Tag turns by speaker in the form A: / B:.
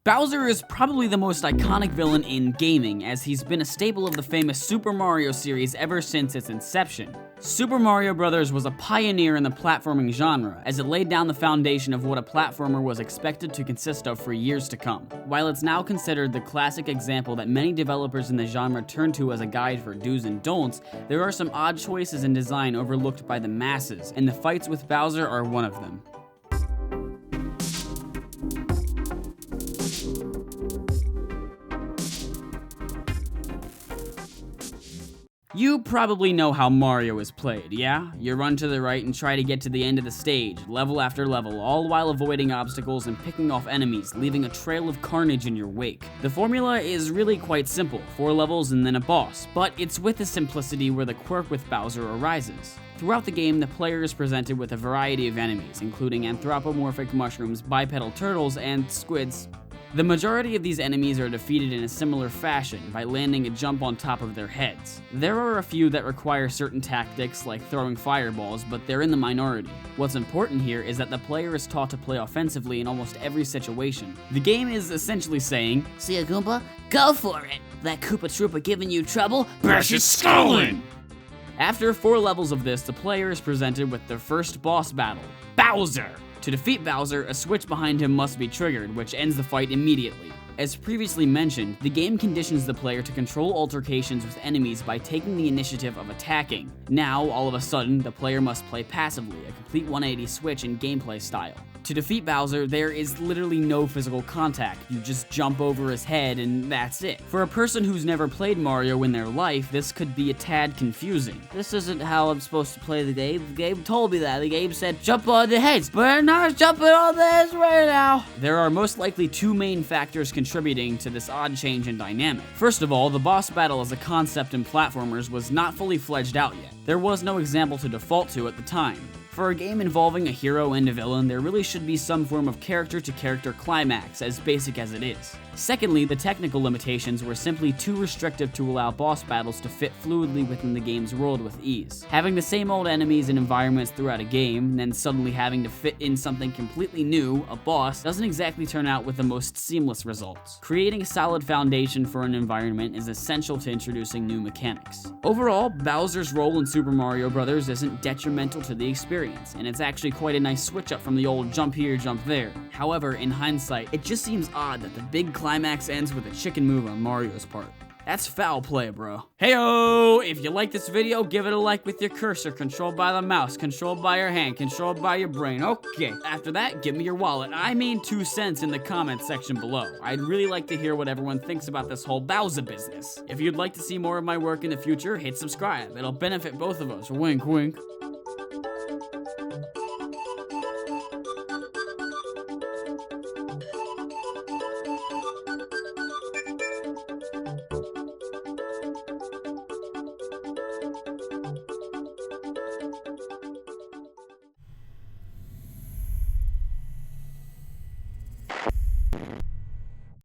A: Bowser is probably the most iconic villain in gaming, as he's been a staple of the famous Super Mario series ever since its inception. Super Mario Bros. Was a pioneer in the platforming genre, as it laid down the foundation of what a platformer was expected to consist of for years to come. While it's now considered the classic example that many developers in the genre turn to as a guide for do's and don'ts, there are some odd choices in design overlooked by the masses, and the fights with Bowser are one of them. You probably know how Mario is played, yeah? You run to the right and try to get to the end of the stage, level after level, all while avoiding obstacles and picking off enemies, leaving a trail of carnage in your wake. The formula is really quite simple, 4 levels and then a boss, but it's with the simplicity where the quirk with Bowser arises. Throughout the game, the player is presented with a variety of enemies, including anthropomorphic mushrooms, bipedal turtles, and squids. The majority of these enemies are defeated in a similar fashion, by landing a jump on top of their heads. There are a few that require certain tactics, like throwing fireballs, but they're in the minority. What's important here is that the player is taught to play offensively in almost every situation. The game is essentially saying,
B: "See a Goomba? Go for it! That Koopa Troopa giving you trouble?
C: Bash his skull in!"
A: After 4 levels of this, the player is presented with their first boss battle, Bowser! To defeat Bowser, a switch behind him must be triggered, which ends the fight immediately. As previously mentioned, the game conditions the player to control altercations with enemies by taking the initiative of attacking. Now, all of a sudden, the player must play passively, a complete 180 switch in gameplay style. To defeat Bowser, there is literally no physical contact. You just jump over his head and that's it. For a person who's never played Mario in their life, this could be a tad confusing.
B: This isn't how I'm supposed to play the game. The game told me that. The game said, jump on the heads, but I'm not jumping on the heads right now.
A: There are most likely 2 main factors contributing to this odd change in dynamic. First of all, the boss battle as a concept in platformers was not fully fledged out yet. There was no example to default to at the time. For a game involving a hero and a villain, there really should be some form of character-to-character climax, as basic as it is. Secondly, the technical limitations were simply too restrictive to allow boss battles to fit fluidly within the game's world with ease. Having the same old enemies and environments throughout a game, and then suddenly having to fit in something completely new, a boss, doesn't exactly turn out with the most seamless results. Creating a solid foundation for an environment is essential to introducing new mechanics. Overall, Bowser's role in Super Mario Bros. Isn't detrimental to the experience, and it's actually quite a nice switch up from the old jump here, jump there. However, in hindsight, it just seems odd that the big climax ends with a chicken move on Mario's part. That's foul play, bro. Heyo! If you like this video, give it a like with your cursor, controlled by the mouse, controlled by your hand, controlled by your brain. Okay. After that, give me your wallet. I mean 2 cents in the comments section below. I'd really like to hear what everyone thinks about this whole Bowser business. If you'd like to see more of my work in the future, hit subscribe. It'll benefit both of us. Wink, wink.